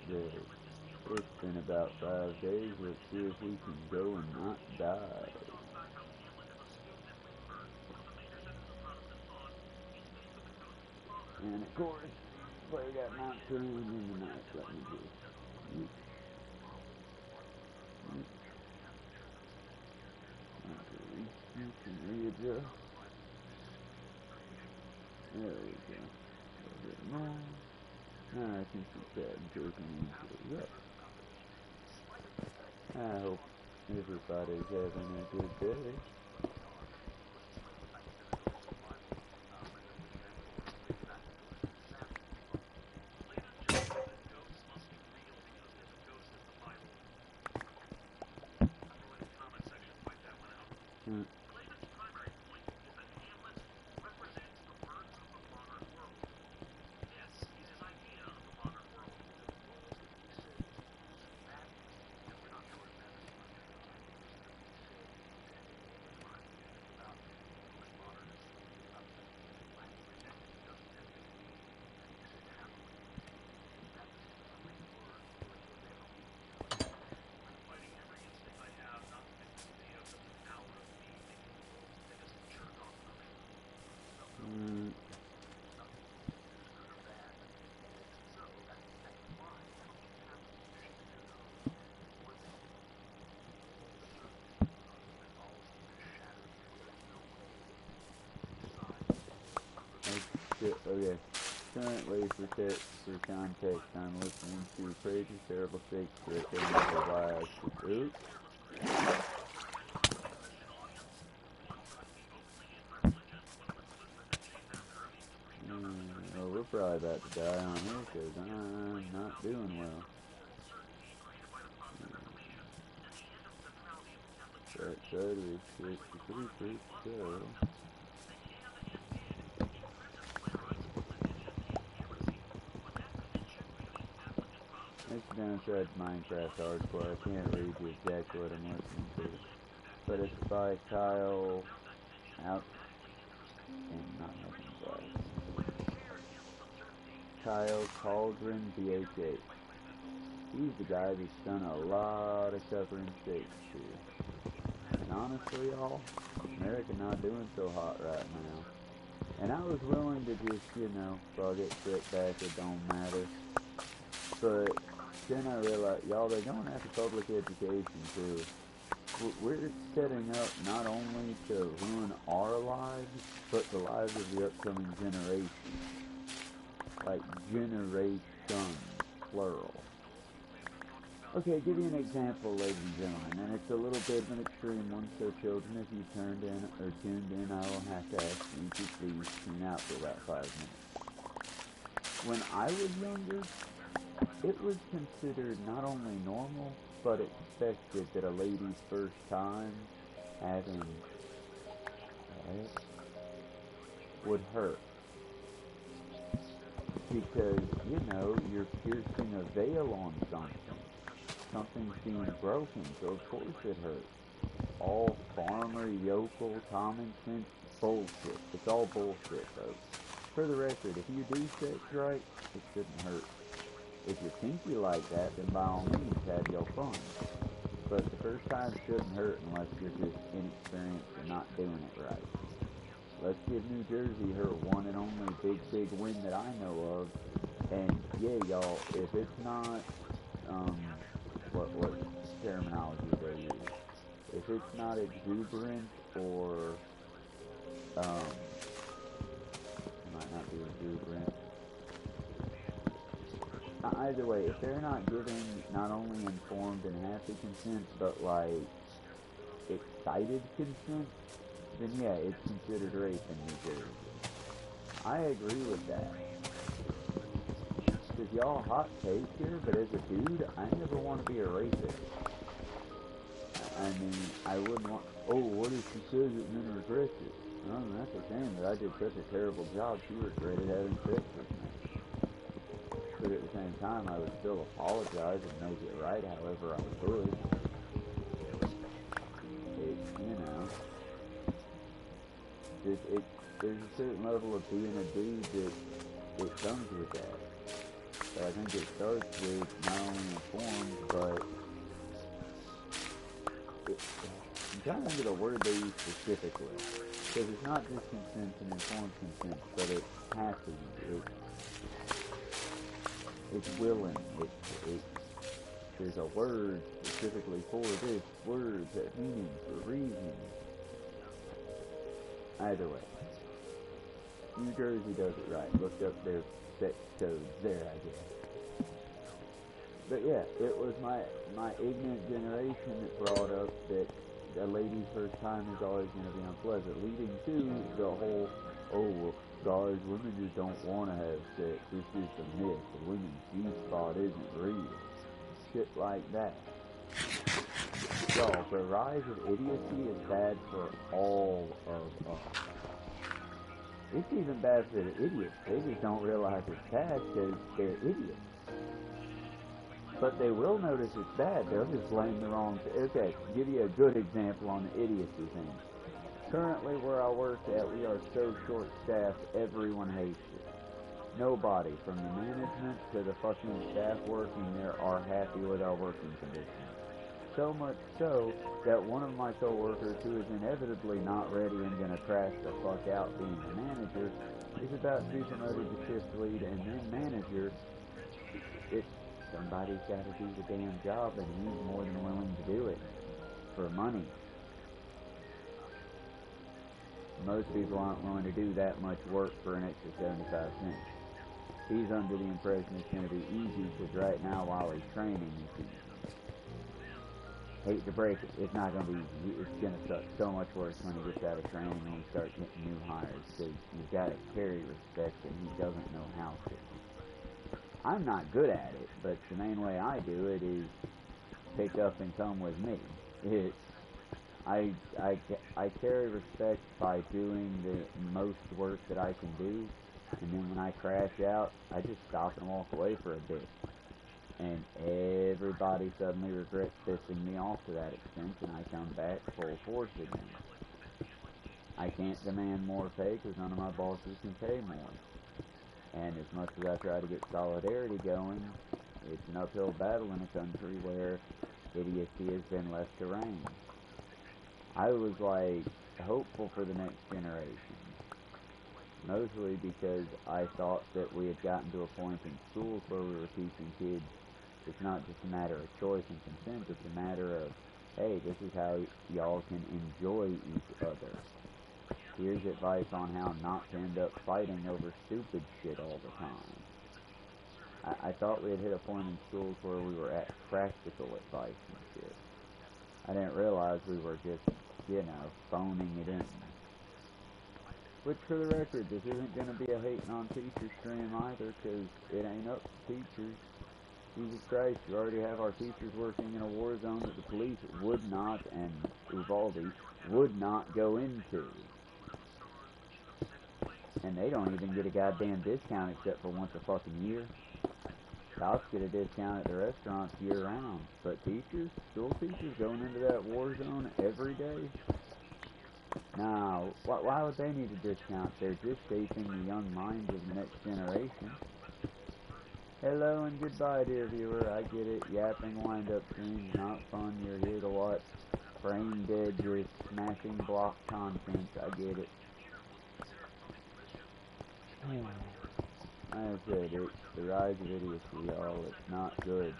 there. It's been about 5 days. Let's see if we can go and not die. And of course, if I got my turn in the night, let me just... You can readjust. There we go. A little bit more. Now I can see that and taking into it. I hope everybody's having a good day. Okay. Currently, for context, I'm listening to Crazy Terrible Shakespeare. I can't remember why I should. Oops. Well, we're probably about to die on here because I'm not doing well. That side is 63 so. That's the downside to Minecraft Hardcore. I can't read you exactly what I'm listening to. But it's by Kyle out and not nothing but Kyle Cauldron BHA. He's the guy that's done a lot of covering Shakespeare. And honestly, y'all, America not doing so hot right now. And I was willing to just, fuck it, sit back, it don't matter. But then I realized, y'all, they're going after public education too. We're setting up not only to ruin our lives, but the lives of the upcoming generation. Like, generations, plural. Okay, give you an example, ladies and gentlemen, and it's a little bit of an extreme one, so children, if you tuned in, I will have to ask you to please tune out for about 5 minutes. When I was younger, it was considered not only normal, but expected that a lady's first time having sex would hurt. Because, you're piercing a veil on something. Something's being broken, so of course it hurts. All farmer, yokel, common sense bullshit. It's all bullshit, folks. For the record, if you do sex right, it shouldn't hurt. If you think you like that, then by all means, have your fun. But the first time shouldn't hurt unless you're just inexperienced and not doing it right. Let's give New Jersey her one and only big win that I know of. And yeah, y'all, if it's not, what terminology they use? If it's not exuberant or, it might not be exuberant. Either way, if they're not giving not only informed and happy consent, but like excited consent, then yeah, it's considered rape in New Jersey. I agree with that. Because y'all hot take here, but as a dude, I never want to be a rapist. I mean, I wouldn't want, what if she says it and then regrets it? Well, that's a shame that I did such a terrible job, she regretted having sex with me. But at the same time, I would still apologize and make it right however I could. There's a certain level of being a dude that it comes with that. So I think it starts with not only informed, but I'm trying to think of the word they use specifically. Because it's not just consent and informed consent, but it's happy, it's willing, there's a word specifically for this, words that meaning for reason. Either way, New Jersey does it right. Looked up their sex codes there, I guess. But yeah, it was my ignorant generation that brought up that a lady's first time is always going to be unpleasant, leading to the whole, oh, well, guys, women just don't want to have sex. It's just a myth. The women's G-spot isn't real. Shit like that. Y'all, the rise of idiocy is bad for all of us. It's even bad for the idiots. They just don't realize it's bad because they're idiots. But they will notice it's bad. They'll just blame the wrong... Okay, give you a good example on the idiocy thing. Currently, where I work at, we are so short-staffed, everyone hates it. Nobody, from the management to the fucking staff working there, are happy with our working conditions. So much so that one of my coworkers, who is inevitably not ready and going to crash the fuck out being the manager, is about to be promoted to shift lead and then manager. Somebody's got to do the damn job, and he's more than willing to do it for money. Most people aren't willing to do that much work for an extra 75 cents. He's under the impression it's going to be easy because right now, while he's training, it's easy. Hate to break it, it's not going to be easy. It's going to suck so much worse when he gets out of training and we start getting new hires, because you've got to carry respect and he doesn't know how to. I'm not good at it, but the main way I do it is pick up and come with me. I carry respect by doing the most work that I can do, and then when I crash out, I just stop and walk away for a bit. And everybody suddenly regrets pissing me off to that extent, and I come back full force again. I can't demand more pay because none of my bosses can pay more. And as much as I try to get solidarity going, it's an uphill battle in a country where idiocy has been left to reign. I was like hopeful for the next generation, mostly because I thought that we had gotten to a point in schools where we were teaching kids it's not just a matter of choice and consent, it's a matter of, hey, this is how y'all can enjoy each other. Here's advice on how not to end up fighting over stupid shit all the time. I thought we had hit a point in schools where we were at practical advice and shit. I didn't realize we were just, phoning it in. Which, for the record, this isn't going to be a hating on teacher stream either, because it ain't up to teachers. Jesus Christ, we already have our teachers working in a war zone that the police would not, and Uvalde, would not go into. And they don't even get a goddamn discount except for once a fucking year. Cops get a discount at the restaurants year-round. But teachers, school teachers, going into that war zone every day? Now, why would they need a discount? They're just shaping the young minds of the next generation. Hello and goodbye, dear viewer. I get it. Yapping wind-up streams, not fun. You're here to watch brain-dead, just smashing block content. I get it. I said, it's the rise of idiocy, y'all. It's not good.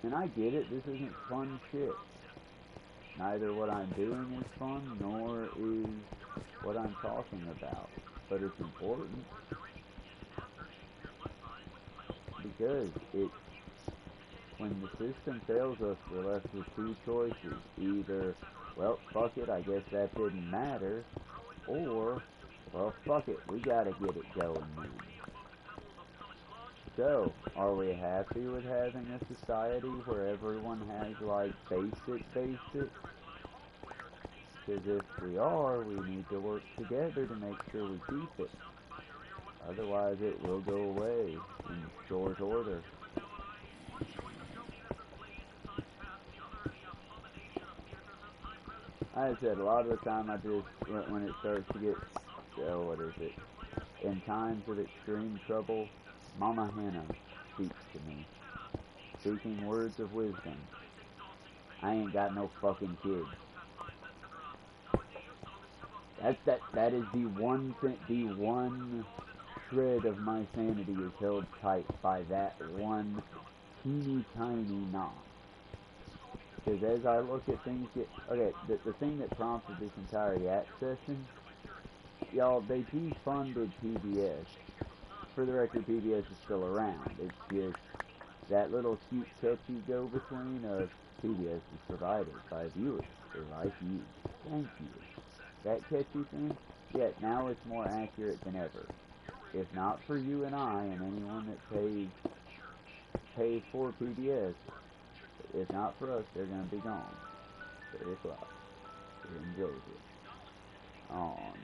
And I get it. This isn't fun shit. Neither what I'm doing is fun, nor is what I'm talking about. But it's important. Because when the system fails us, we're left with two choices. Either, well, fuck it, I guess that didn't matter. Or, well, fuck it, we gotta get it going then. So, are we happy with having a society where everyone has, like, basic? Because if we are, we need to work together to make sure we keep it. Otherwise, it will go away in short order. I said, a lot of the time I just, when it starts to get, what is it? In times of extreme trouble, Mama Hannah speaks to me, speaking words of wisdom. I ain't got no fucking kids. That is the one thing, the one shred of my sanity is held tight by that one teeny tiny knot. Because as I look at things the thing that prompted this entire yak session, y'all, they defunded PBS. For the record, PBS is still around. It's just that little cute catchy go-between of PBS is provided by viewers, or like you. Thank you. That catchy thing, yet now it's more accurate than ever. If not for you and I and anyone that pays for PBS, if not for us, they're going to be gone. 3 o'clock. In Georgia. On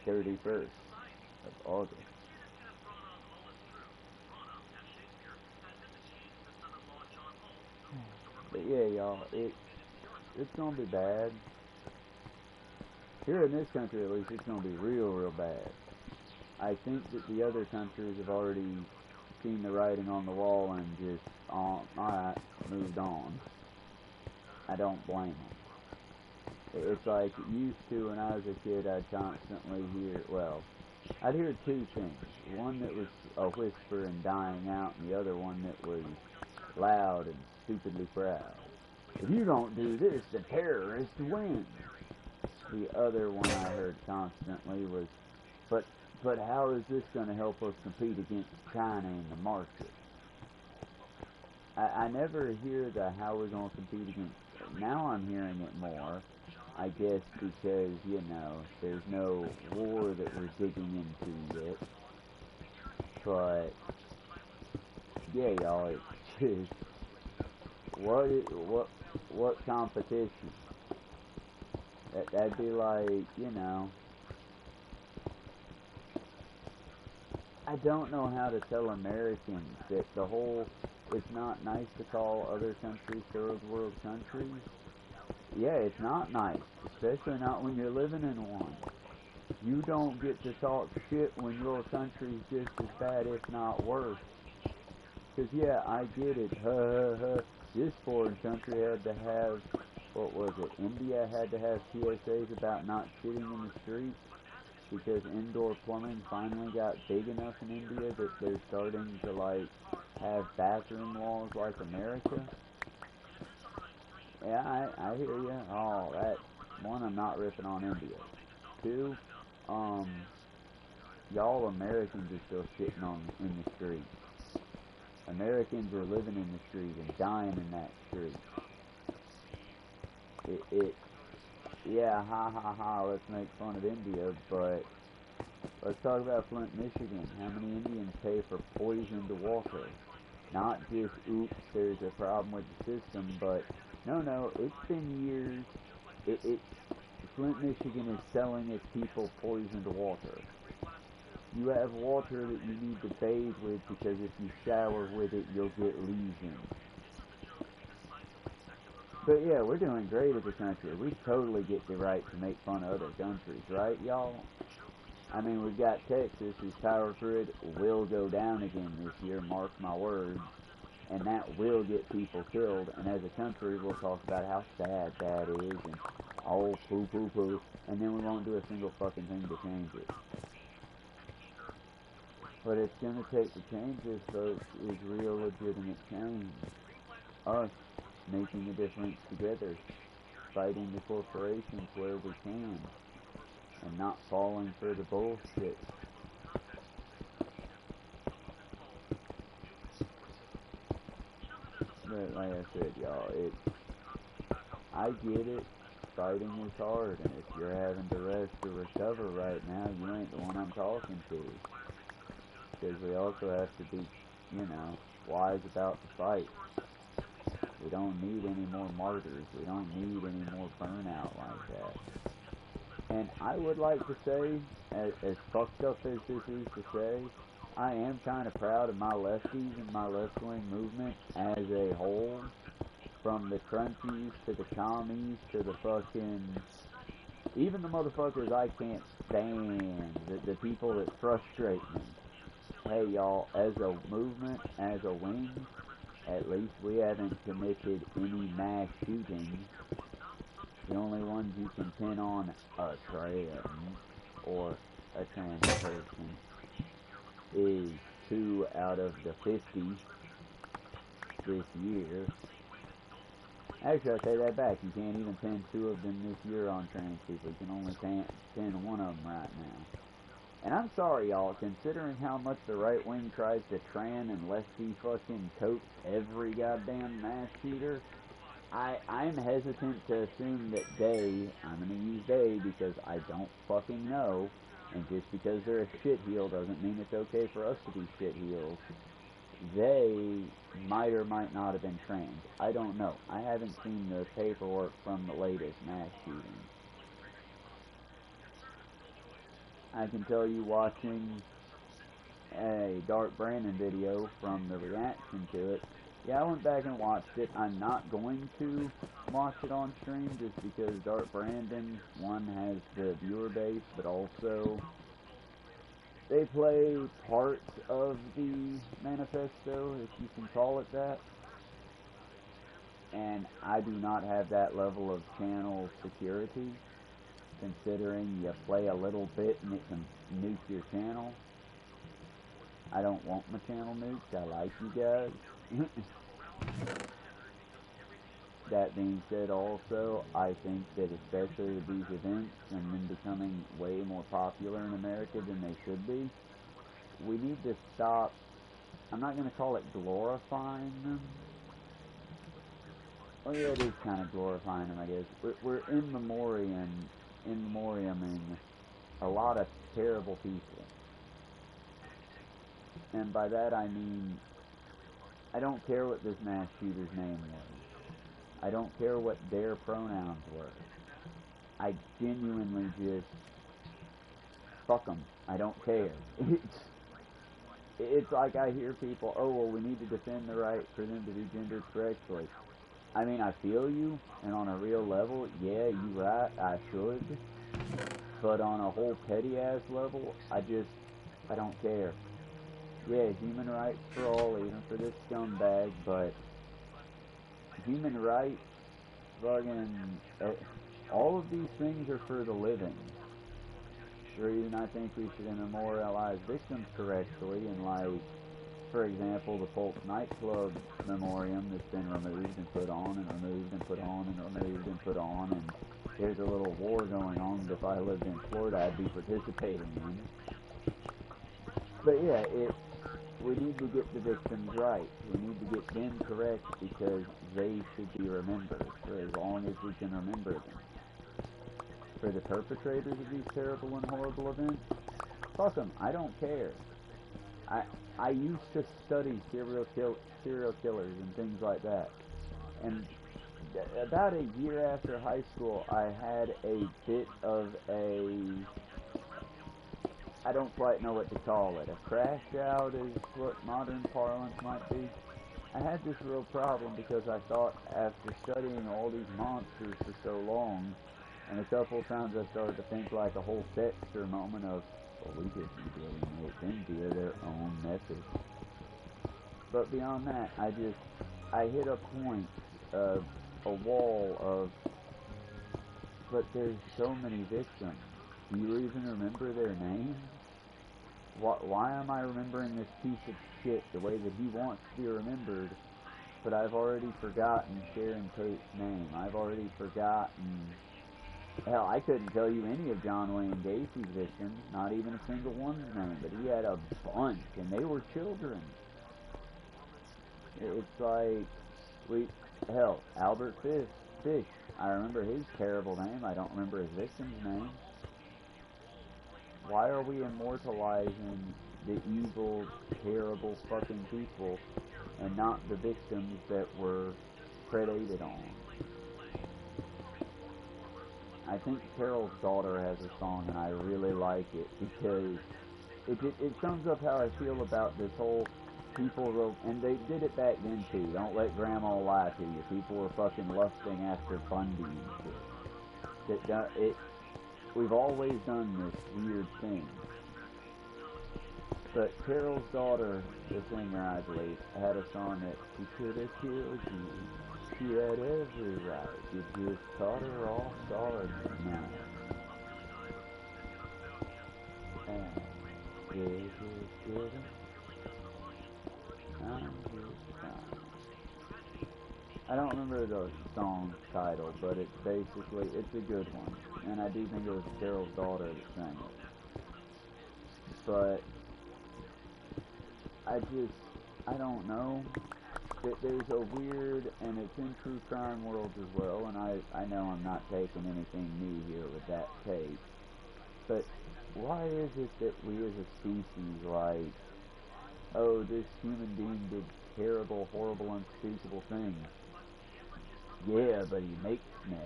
the 31st of August. But yeah, y'all, it's going to be bad. Here in this country, at least, it's going to be real bad. I think that the other countries have already seen the writing on the wall and just, alright, moved on. I don't blame them. It's like it used to when I was a kid. I'd constantly hear, I'd hear two things. One that was a whisper and dying out, and the other one that was loud and stupidly proud. If you don't do this, the terrorists win. The other one I heard constantly was, but how is this going to help us compete against China in the market? I never hear the how we're going to compete against. Now I'm hearing it more, I guess because, there's no war that we're digging into yet. But, yeah, y'all, it's just, what competition? That'd be like, I don't know how to tell Americans that it's not nice to call other countries third world countries. Yeah, it's not nice, especially not when you're living in one. You don't get to talk shit when your country's just as bad, if not worse. Because, yeah, I get it. This foreign country had to have, India had to have PSAs about not shitting in the streets because indoor plumbing finally got big enough in India that they're starting to, have bathroom laws like America. Yeah, I hear you. Oh, one, I'm not ripping on India. 2, y'all Americans are still shitting in the street. Americans are living in the street and dying in that street. Yeah, ha, let's make fun of India, but let's talk about Flint, Michigan. How many Indians pay for poisoned water? Not just, oops, there's a problem with the system, but no, it's been years. Flint, Michigan is selling its people poisoned water. You have water that you need to bathe with because if you shower with it, you'll get lesions. But yeah, we're doing great as a country. We totally get the right to make fun of other countries, right, y'all? I mean, we've got Texas, whose power grid will go down again this year, mark my words, and that will get people killed, and as a country, we'll talk about how sad that is, and oh, poo, and then we won't do a single fucking thing to change it. What it's going to take to change this, folks, is real legitimate change. Us making a difference together, fighting the corporations where we can, and not falling for the bullshit. But like I said, y'all, I get it, fighting is hard, and if you're having to rest or recover right now, you ain't the one I'm talking to. Because we also have to be, wise about the fight. We don't need any more martyrs. We don't need any more burnout like that. And I would like to say, as fucked up as this is to say, I am kind of proud of my lefties and my left-wing movement as a whole. From the crunchies to the commies to the fucking Even the motherfuckers I can't stand, the people that frustrate me. Hey y'all, as a movement, as a wing, at least we haven't committed any mass shootings. The only ones you can pin on a trans or a trans person is 2 out of the 50 this year. Actually, I take that back. You can't even pin 2 of them this year on trans people. You can only pin 1 of them right now. And I'm sorry, y'all, considering how much the right wing tries to tran and lefty fucking coach every goddamn mass shooter, I'm hesitant to assume that I'm gonna use they because I don't fucking know, and just because they're a shitheel doesn't mean it's okay for us to be shitheels. They might or might not have been trans. I don't know. I haven't seen the paperwork from the latest mass shooting. I can tell you, watching a Dark Brandon video from the reaction to it, yeah, I went back and watched it. I'm not going to watch it on stream just because Dark Brandon, one, has the viewer base, but also they play parts of the manifesto, if you can call it that. And I do not have that level of channel security, considering you play a little bit and it can nuke your channel. I don't want my channel nuked. I like you guys. That being said, also, I think that especially with these events and them becoming way more popular in America than they should be, we need to stop, I'm not going to call it glorifying them. Oh yeah, it is kind of glorifying them, I guess. We're in memoriaming a lot of terrible people. And by that I mean, I don't care what this mass shooter's name was. I don't care what their pronouns were. I genuinely just, fuck them. I don't care. It's like I hear people, oh, well, we need to defend the right for them to be gendered correctly. I mean, I feel you, and on a real level, yeah, you right, I should. But on a whole petty-ass level, I don't care. Yeah, human rights for all, even for this scumbag, but human rights, fucking, all of these things are for the living. The reason I think we should memorialize victims correctly, and like, for example, the Polk nightclub memoriam that's been removed and put on and removed and put on and removed and put on, and there's a little war going on that if I lived in Florida I'd be participating in. But yeah, we need to get the victims right. We need to get them correct because they should be remembered for as long as we can remember them. For the perpetrators of these terrible and horrible events, fuck them, I don't care. I used to study serial killers and things like that. And about a year after high school, I had a bit of a, I don't quite know what to call it, a crash out is what modern parlance might be. I had this real problem because I thought after studying all these monsters for so long, and a couple of times I started to think like a whole Dexter moment of, well, we just really make them via their own methods. But beyond that, I hit a point of a wall of, but there's so many victims. Do you even remember their names? Why am I remembering this piece of shit the way that he wants to be remembered, but I've already forgotten Sharon Tate's name. I've already forgotten, hell, I couldn't tell you any of John Wayne Gacy's victims, not even a single one's name, but he had a bunch, and they were children. It's like, hell, Albert Fish, I remember his terrible name, I don't remember his victim's name. Why are we immortalizing the evil, terrible fucking people and not the victims that were predated on? I think Carol's daughter has a song and I really like it because it sums up how I feel about this whole people, and they did it back then too, don't let grandma lie to you, people were fucking lusting after Bundy and shit. we've always done this weird thing. But Carol's daughter, the singer, I believe, had a song that she could have killed you. She had every right. You just caught her off guard tonight. And yeah, just kidding. I'm just fine. I don't remember the song title, but it's basically, it's a good one. And I do think it was Carol's daughter that sang it. But I don't know. There's a weird, and it's in true crime worlds as well, and I know I'm not taking anything new here with that take, but why is it that we as a species, like, oh, this human being did terrible, horrible, unspeakable things. Yeah, but he makes me.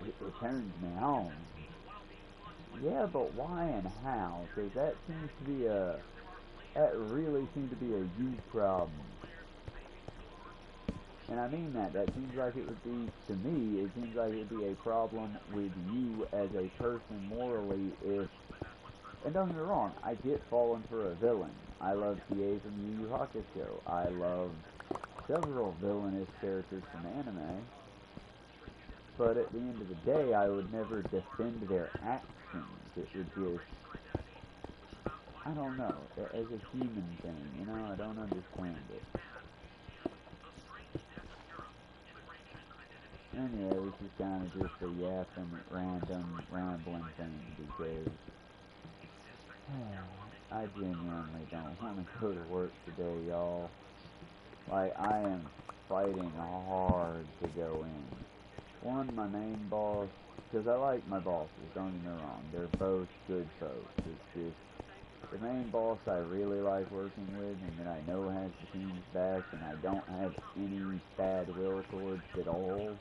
It returns me home. Yeah, but why and how? Because that really seems to be a you problem. And I mean that seems like it would be, to me, it seems like it would be a problem with you as a person morally if, and don't get me wrong, I get falling for a villain. I love TA from Yu Yu Hakusho. I love several villainous characters from anime. But at the end of the day, I would never defend their actions. It would just, I don't know, as a human thing, you know, I don't understand it. Anyway, this is kind of just a yapping, rambling thing because I genuinely don't want to go to work today, y'all. Like, I am fighting hard to go in. One, my main boss, because I like my bosses, don't get me wrong, they're both good folks. It's just, the main boss I really like working with and that I know has the team's back and I don't have any bad will towards at all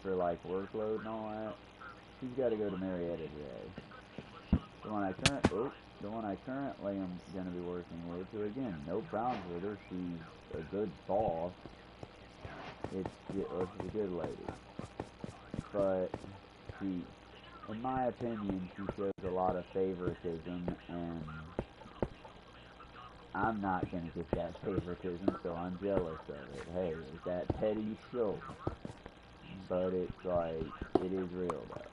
for like workload and all that. She's got to go to Marietta today. The one I currently am going to be working with, who again, no problems with her, she's a good boss. She's a good lady. But she, in my opinion, she shows a lot of favoritism, and I'm not going to get that favoritism, so I'm jealous of it. Hey, is that petty? Sure. But it's like, it is real though.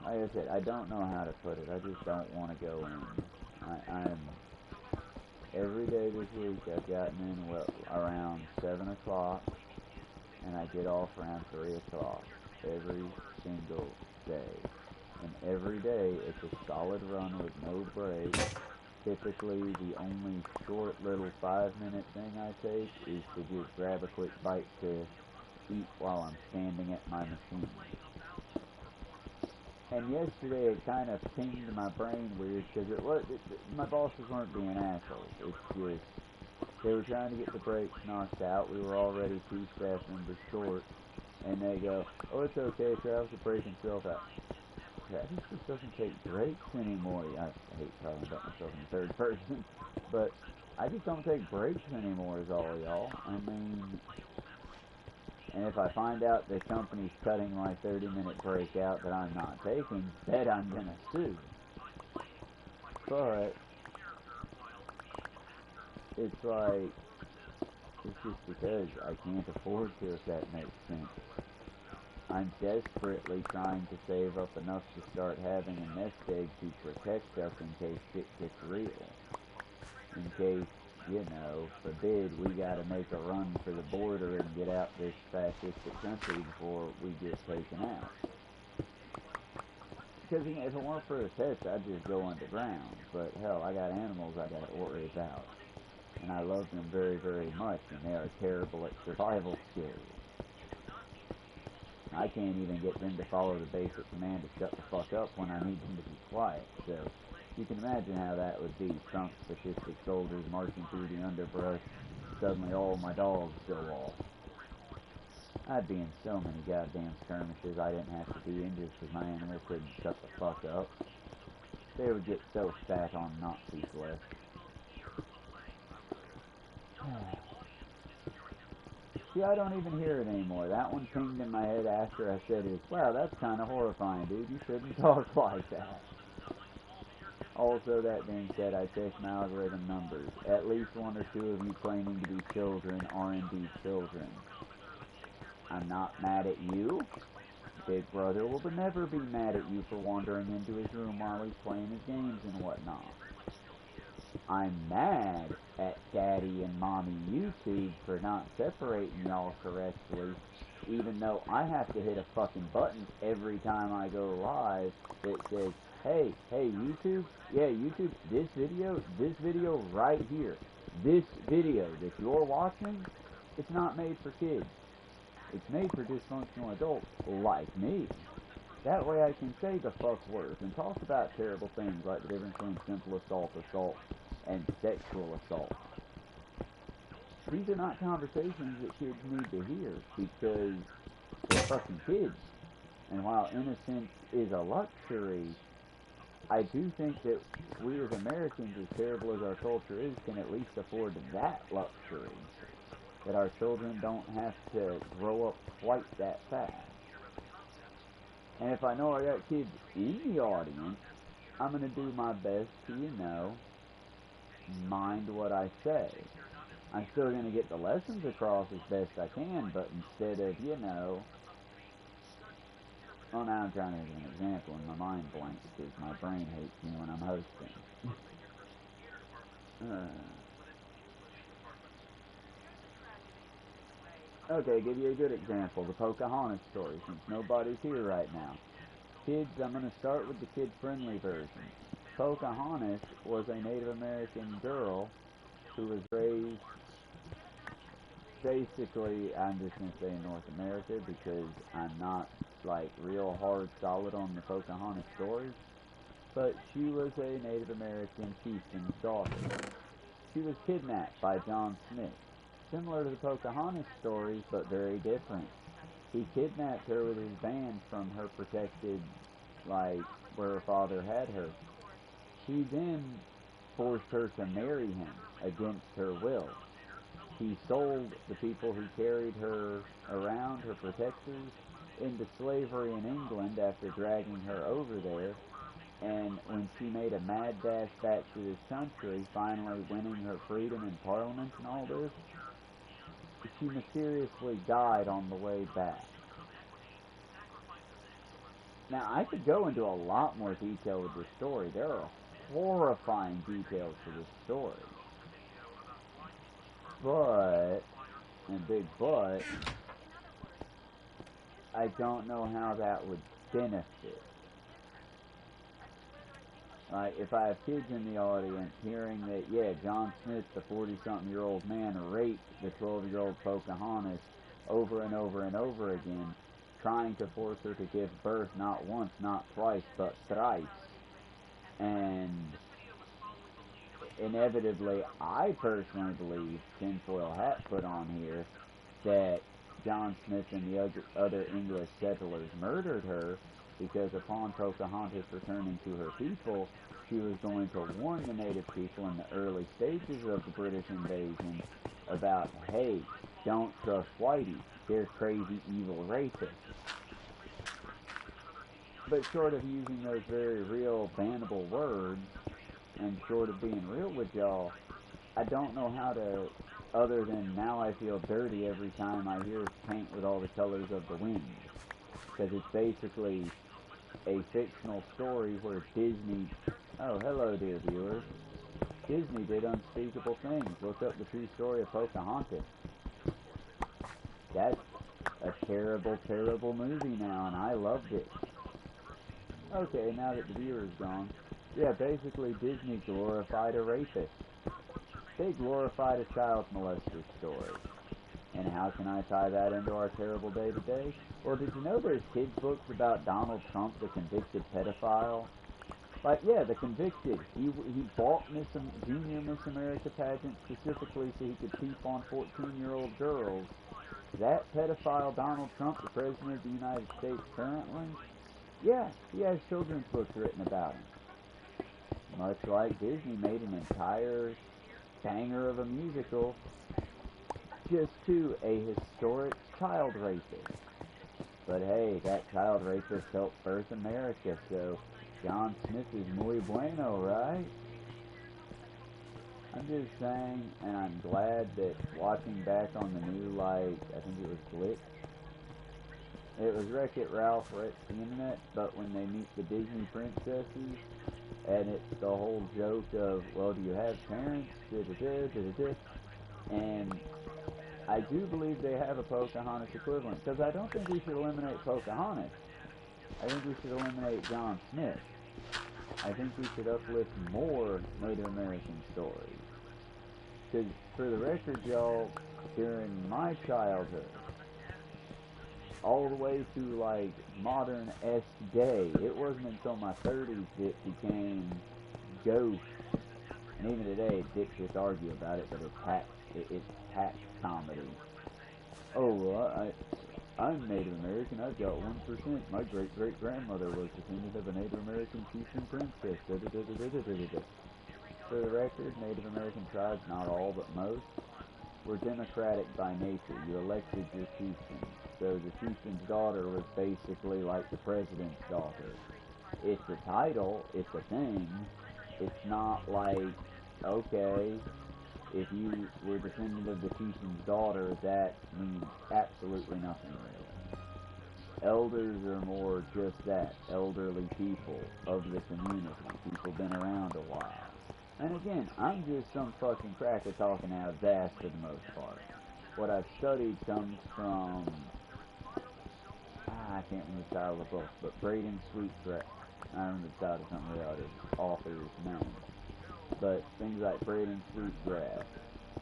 Like I said, I don't know how to put it. I just don't want to go in. I'm every day this week I've gotten in around 7 o'clock, and I get off around 3 o'clock every single day. And every day it's a solid run with no break. Typically the only short little 5-minute thing I take is to just grab a quick bite to eat while I'm standing at my machine. And yesterday it kind of pinged my brain weird because my bosses weren't being assholes. It's just, they were trying to get the brakes knocked out. We were already 2 staff members short. And they go, oh, it's okay, Travis will break himself out. Travis just doesn't take breaks anymore. I hate talking about myself in the third person. But I just don't take breaks anymore is all, y'all. I mean, and if I find out the company's cutting my 30-minute break out that I'm not taking, bet I'm going to sue. But it's like, it's just because I can't afford to, if that makes sense. I'm desperately trying to save up enough to start having a nest egg to protect us in case shit gets real. In case, you know, forbid we gotta make a run for the border and get out this fascistic country before we get taken out. Because if it weren't for the pets, I'd just go underground. But hell, I got animals I gotta worry about. And I love them very, very much, and they are terrible at survival skills. I can't even get them to follow the basic command to shut the fuck up when I need them to be quiet, so you can imagine how that would be. Trump statistic soldiers marching through the underbrush, suddenly all my dogs go off. I'd be in so many goddamn skirmishes I didn't have to be in just because my animals couldn't shut the fuck up. They would get so fat on Nazi flesh. See, I don't even hear it anymore. That one pinged in my head after I said it. Wow, that's kind of horrifying, dude. You shouldn't talk like that. Also, that being said, I checked my algorithm numbers. At least one or two of you claiming to be children are indeed children. I'm not mad at you. Big Brother will never be mad at you for wandering into his room while he's playing his games and whatnot. I'm mad at Daddy and Mommy YouTube for not separating y'all correctly, even though I have to hit a fucking button every time I go live that says, hey YouTube, yeah YouTube, this video right here, this video that you're watching, it's not made for kids. It's made for dysfunctional adults like me. That way I can say the fuck words and talk about terrible things like the difference between simple assault, and sexual assault. These are not conversations that kids need to hear because they're fucking kids. And while innocence is a luxury, I do think that we as Americans, as terrible as our culture is, can at least afford that luxury. That our children don't have to grow up quite that fast. And if I know I got kids in the audience, I'm going to do my best to, mind what I say. I'm still going to get the lessons across as best I can, but instead of, well, now I'm trying to give an example and my mind blanks because my brain hates me when I'm hosting. Okay, give you a good example, the Pocahontas story, since nobody's here right now. Kids, I'm going to start with the kid-friendly version. Pocahontas was a Native American girl who was raised, basically, I'm just going to say North America because I'm not, real hard solid on the Pocahontas story, but she was a Native American chieftain's daughter. She was kidnapped by John Smith. Similar to the Pocahontas stories, but very different. He kidnapped her with his band from her protected, where her father had her. He then forced her to marry him against her will. He sold the people who carried her around, her protectors, into slavery in England after dragging her over there. And when she made a mad dash back to this country, finally winning her freedom in Parliament and all this, she mysteriously died on the way back. Now, I could go into a lot more detail with this story. There are horrifying details to this story. But, and big but, I don't know how that would benefit. If I have kids in the audience hearing that, John Smith, the 40-something-year-old man, raped the 12-year-old Pocahontas over and over and over again, trying to force her to give birth not once, not twice, but thrice. And inevitably, I personally believe, tinfoil hat put on here, that John Smith and the other English settlers murdered her because upon Pocahontas returning to her people, she was going to warn the native people in the early stages of the British invasion about, hey, don't trust whiteys, they're crazy, evil racists. But short of using those very real, bannable words, and short of being real with y'all, I don't know how to, other than now I feel dirty every time I hear paint with all the colors of the wind. Because it's basically a fictional story where Disney, oh hello dear viewers, Disney did unspeakable things. Look up the true story of Pocahontas. That's a terrible, terrible movie now, and I loved it. Okay, now that the viewer's gone, yeah, basically Disney glorified a rapist. They glorified a child molester story. And how can I tie that into our terrible day-to-day? Well, did you know there's kids' books about Donald Trump, the convicted pedophile? The convicted. He bought Junior Miss America pageant specifically so he could peep on 14-year-old girls. That pedophile Donald Trump, the President of the United States currently, yeah, he has children's books written about him. Much like Disney made an entire banger of a musical just to a historic child rapist. But hey, that child rapist helped birth America, so John Smith is muy bueno, right? I'm just saying, and I'm glad that watching back on the new, like, I think it was Blitz. It was Wreck-It Ralph, Wreck the Internet, but when they meet the Disney princesses, and it's the whole joke of, well, do you have parents? And I do believe they have a Pocahontas equivalent, because I don't think we should eliminate Pocahontas. I think we should eliminate John Smith. I think we should uplift more Native American stories. Because, for the record, y'all, during my childhood, all the way to, like, modern-esque day, it wasn't until my 30s that it became ghost. And even today, dicks just argue about it, but it's hack comedy. Oh, well, I'm Native American, I've got 1%. My great-great-grandmother was descendant of a Native American chieftain princess. For the record, Native American tribes, not all but most, were democratic by nature. You elected your chieftain. So the chieftain's daughter was basically like the president's daughter. It's a title, it's a thing. It's not like, okay, if you were descendant of the chieftain's daughter, that means absolutely nothing really. Elders are more just that, elderly people of the community, people been around a while. And again, I'm just some fucking cracker talking out of his ass for the most part. What I've studied comes from, I can't remember the title of the book, but Braden Sweetgrass. I don't remember the title of some of the other author's name. But things like Braden Sweetgrass.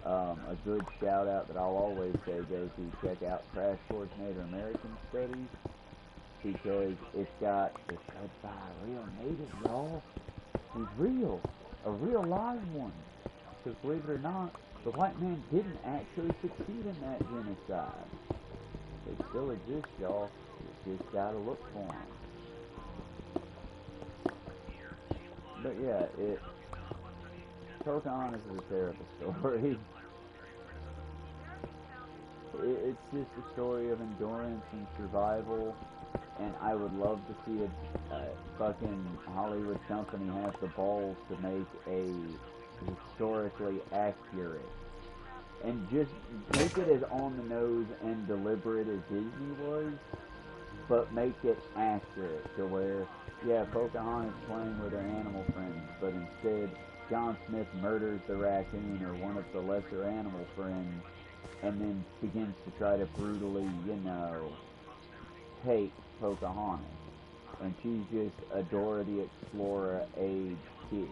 A good shout out that I'll always say, go to check out Crash Course Native American Studies, because it's read by a real native, y'all. He's real. A real live one. Because believe it or not, the white man didn't actually succeed in that genocide. They still exist, y'all. You just gotta look for them. But yeah, Pocahontas is a terrible story. It's just a story of endurance and survival, and I would love to see a fucking Hollywood company have the balls to make a historically accurate, and just make it as on the nose and deliberate as Disney was, but make it accurate to where, yeah, Pocahontas playing with her animal friends, but instead John Smith murders the raccoon or one of the lesser animal friends, and then begins to try to brutally, take Pocahontas. And she's just a Dora the Explorer age kid.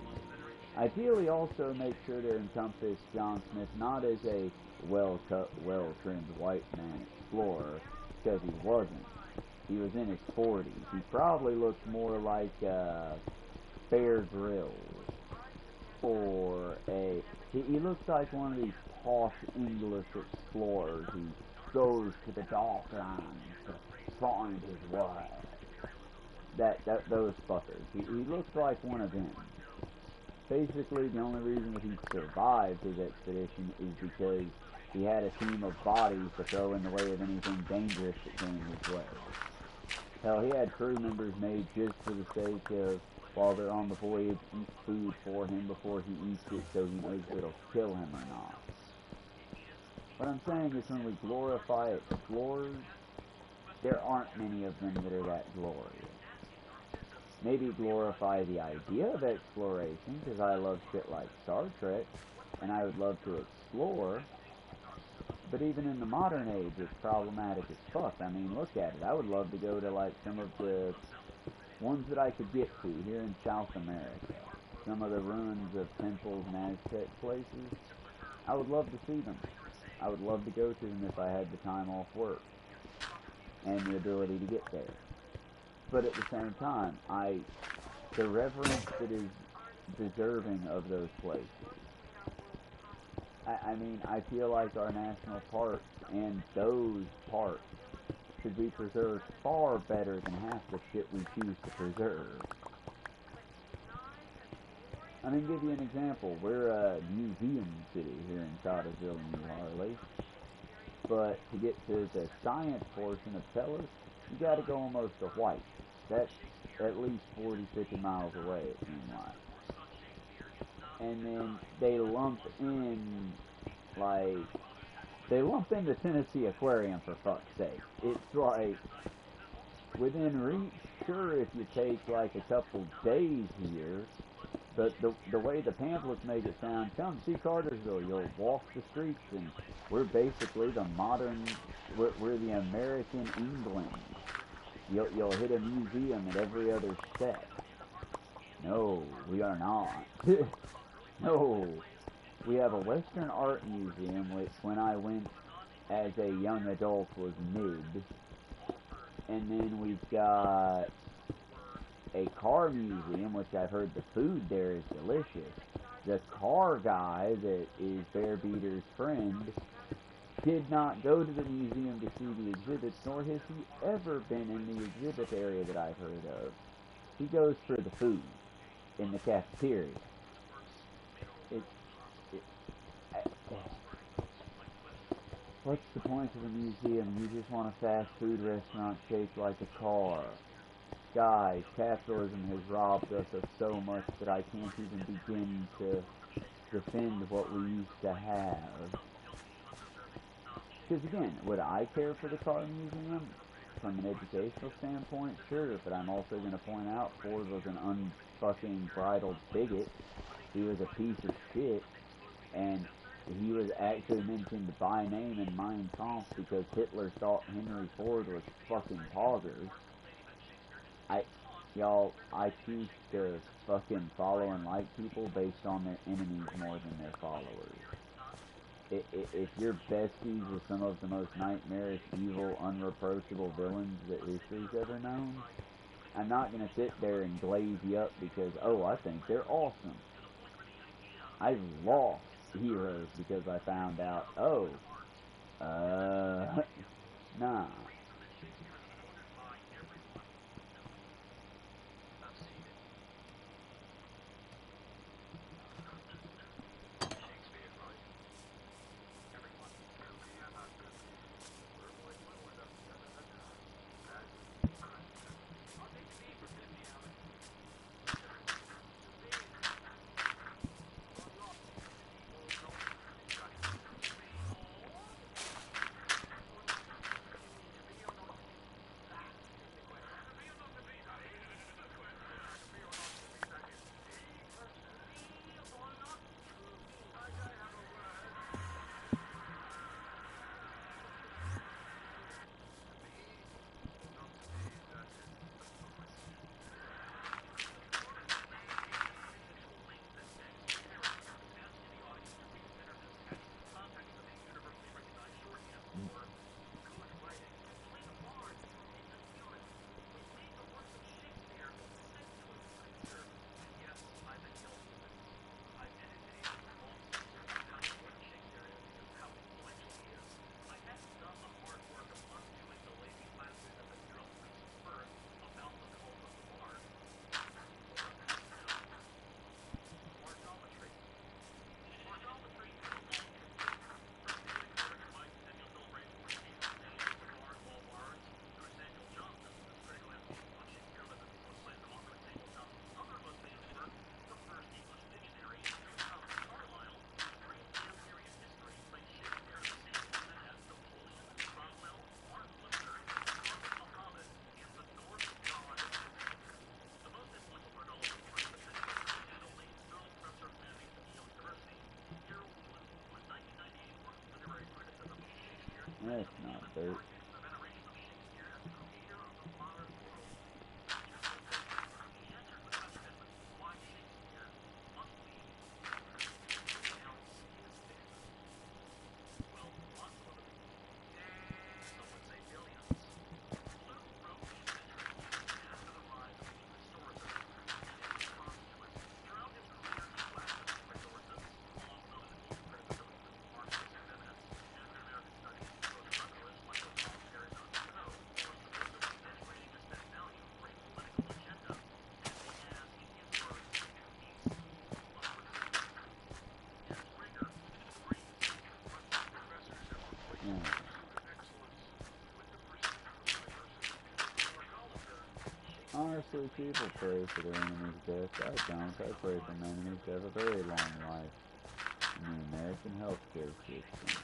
Ideally also make sure to encompass John Smith not as a well-cut, well-trimmed white man explorer, because he wasn't. He was in his 40s. He probably looks more like Bear Grylls. Or he looks like one of these posh English explorers who goes to the dark lands to find his wife. Those fuckers. He looks like one of them. Basically, the only reason that he survived his expedition is because he had a team of bodies to throw in the way of anything dangerous that came his way. Hell, he had crew members made just for the sake of, while they're on the voyage, eat food for him before he eats it so he knows if it'll kill him or not. What I'm saying is when we glorify explorers, there aren't many of them that are that glorious. Maybe glorify the idea of exploration, because I love shit like Star Trek, and I would love to explore, but even in the modern age, it's problematic as fuck. I mean, look at it. I would love to go to, like, some of the ones that I could get to here in South America. Some of the ruins of temples and Aztec places. I would love to see them. I would love to go to them if I had the time off work and the ability to get there. But at the same time, the reverence that is deserving of those places. I mean, I feel like our national parks and those parks should be preserved far better than half the shit we choose to preserve. I mean, give you an example. We're a museum city here in Cottersville, New Harley. But to get to the science portion of Teller, you got to go almost to White. That's at least 40, 50 miles away, it seems like. And then they lump in, like, they lump in the Tennessee Aquarium, for fuck's sake. It's like, within reach, sure, if you take like a couple days here, but the way the pamphlets make it sound, come see Cartersville, you'll walk the streets, and we're basically the modern, we're the American England. You'll hit a museum at every other step. No, we are not. No. We have a Western Art Museum, which when I went as a young adult was mid. And then we've got a car museum, which I've heard the food there is delicious. The car guy that is Bear Beater's friend did not go to the museum to see the exhibits, nor has he ever been in the exhibit area that I've heard of. He goes for the food in the cafeteria. What's the point of a museum? You just want a fast food restaurant shaped like a car. Guys, capitalism has robbed us of so much that I can't even begin to defend what we used to have. Because again, would I care for the car museum? From an educational standpoint, sure, but I'm also going to point out Ford was an unfucking bridled bigot. He was a piece of shit, and he was actually mentioned by name in Mein Kampf because Hitler thought Henry Ford was fucking poggers. I choose to fucking follow and like people based on their enemies more than their followers. If you're besties with some of the most nightmarish, evil, unreproachable villains that history's ever known, I'm not going to sit there and glaze you up because, oh, I think they're awesome. I've lost heroes because I found out, oh, nah. That's not dirt. Most people pray for their enemies' death. I don't. I pray for my enemies to have a very long life in the American healthcare system.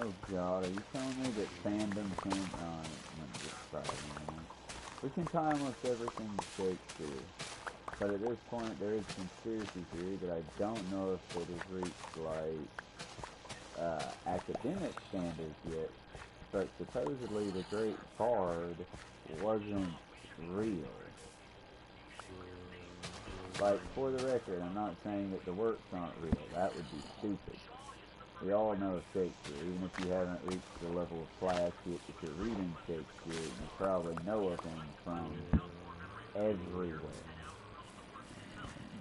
Oh God, are you telling me that fandom can't, we can tie almost everything to Shakespeare, but at this point there is conspiracy theory that I don't know if it has reached, like, academic standards yet, but supposedly the great bard wasn't real. Like, for the record, I'm not saying that the works aren't real. That would be stupid. We all know Shakespeare. Even if you haven't reached the level of class yet that you're reading Shakespeare, you probably know of him from everywhere.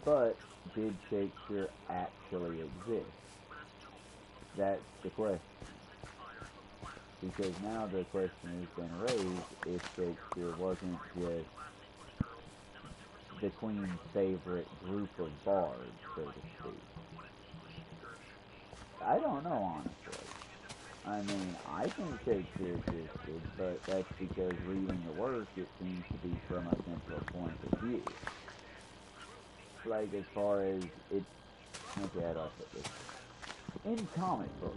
But, did Shakespeare actually exist? That's the question. Because now the question has been raised if Shakespeare wasn't just the Queen's favorite group of bards, so to speak. I don't know, honestly. I mean, I think Shakespeare existed, but that's because reading the work, it seems to be from a simpler point of view. Like, as far as it... Okay, how do I put this? In comic books,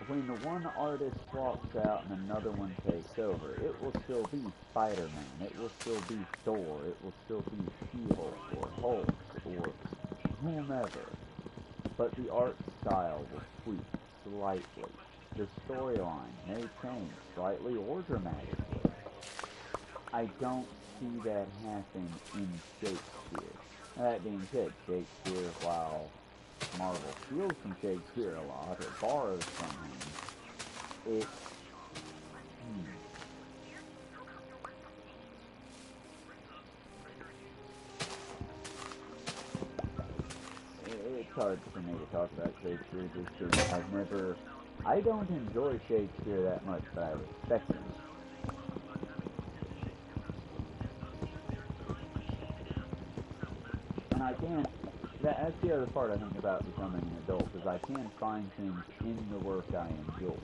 when one artist swaps out and another one takes over, it will still be Spider-Man, it will still be Thor, it will still be She-Hulk, or Hulk, or whomever. But the art style will tweak slightly. The storyline may change slightly or dramatically. I don't see that happen in Shakespeare. That being said, Shakespeare, while Marvel steals from Shakespeare a lot, or borrows from him, it's hard for me to talk about Shakespeare just because I don't enjoy Shakespeare that much, but I respect him. And that's the other part I think about becoming an adult, is I can find things in the work I enjoy.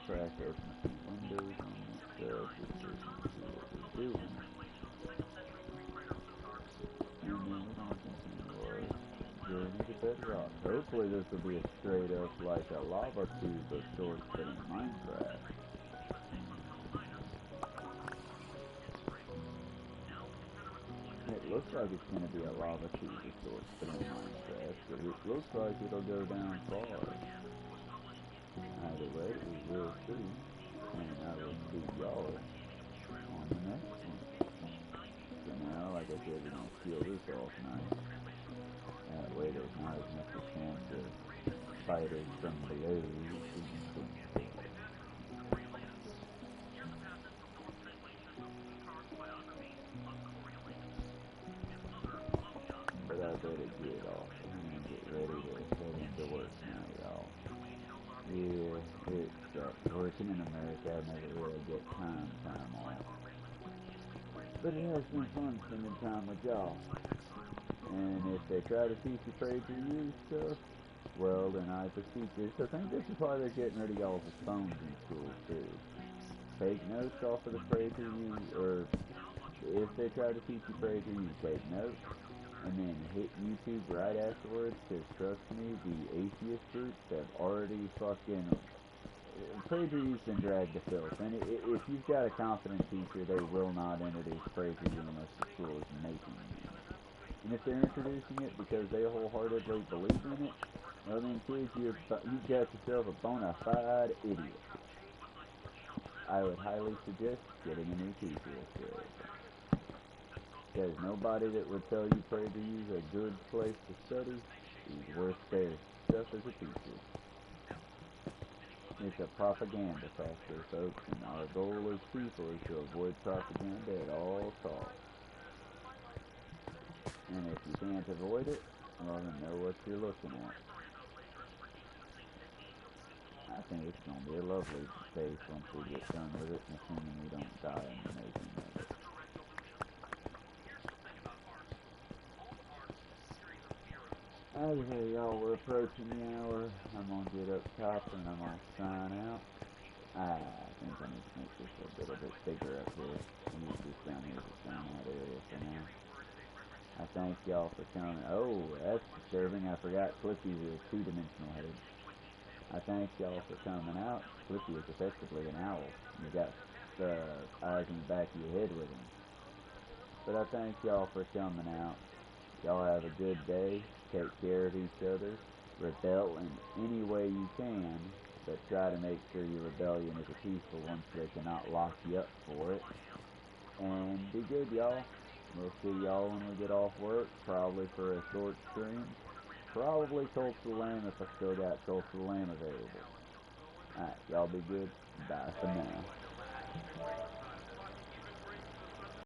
crack open a few windows on that side just so we can see what we're doing. And then we're going to continue our journey to bedrock. Hopefully this will be a straight up like a lava tube of sorts, but in Minecraft. It looks like it's going to be a lava tube of sorts, but in Minecraft, but it looks like it'll go down far. Either way, we will see, and I will see y'all on the next one. So now, like I said, we're going to peel this off nice. That way there's not as much a chance of spiders from below. But I better get off and get ready to head into work now, y'all. Yeah, it sucks. Working in America, I never really get time off. But it has been fun spending time with y'all. And if they try to teach you trade to use stuff, well, then I beseech you. So I think this is why they're getting rid of y'all's phones in school, too. Take notes off of the trade to use, or if they try to teach you trade to use, take notes. And then hit YouTube right afterwards, because trust me, the atheist groups have already fucking... Trade to use been dragged to filth. And if you've got a competent teacher, they will not introduce trade to use unless the school is making it. And if they're introducing it because they wholeheartedly believe in it, well then kids, you've got yourself a bona fide idiot. I would highly suggest getting a new teacher if you're able. Because nobody that would tell you trade to use a good place to study is worth their stuff as a teacher. It's a propaganda factory, folks, and our goal as people is to avoid propaganda at all costs. And if you can't avoid it, well then know what you're looking at. I think it's going to be a lovely space once we get done with it, assuming we don't die in the making of it. Okay, y'all, we're approaching the hour. I'm going to get up top and I'm going to sign out. I think I need to make this a little bit bigger up here. Use this down here as a sign out area for now. I thank y'all for coming. Oh, that's disturbing. I forgot Flippy's a two-dimensional head. I thank y'all for coming out. Flippy is effectively an owl. You got eyes in the back of your head with him. But I thank y'all for coming out. Y'all have a good day. Take care of each other. Rebel in any way you can, but try to make sure your rebellion is a peaceful one so they cannot lock you up for it. And be good, y'all. We'll see y'all when we get off work, probably for a short stream. Probably Coastal Lamb if I still got Coastal Lamb available. Alright, y'all be good. Bye for now.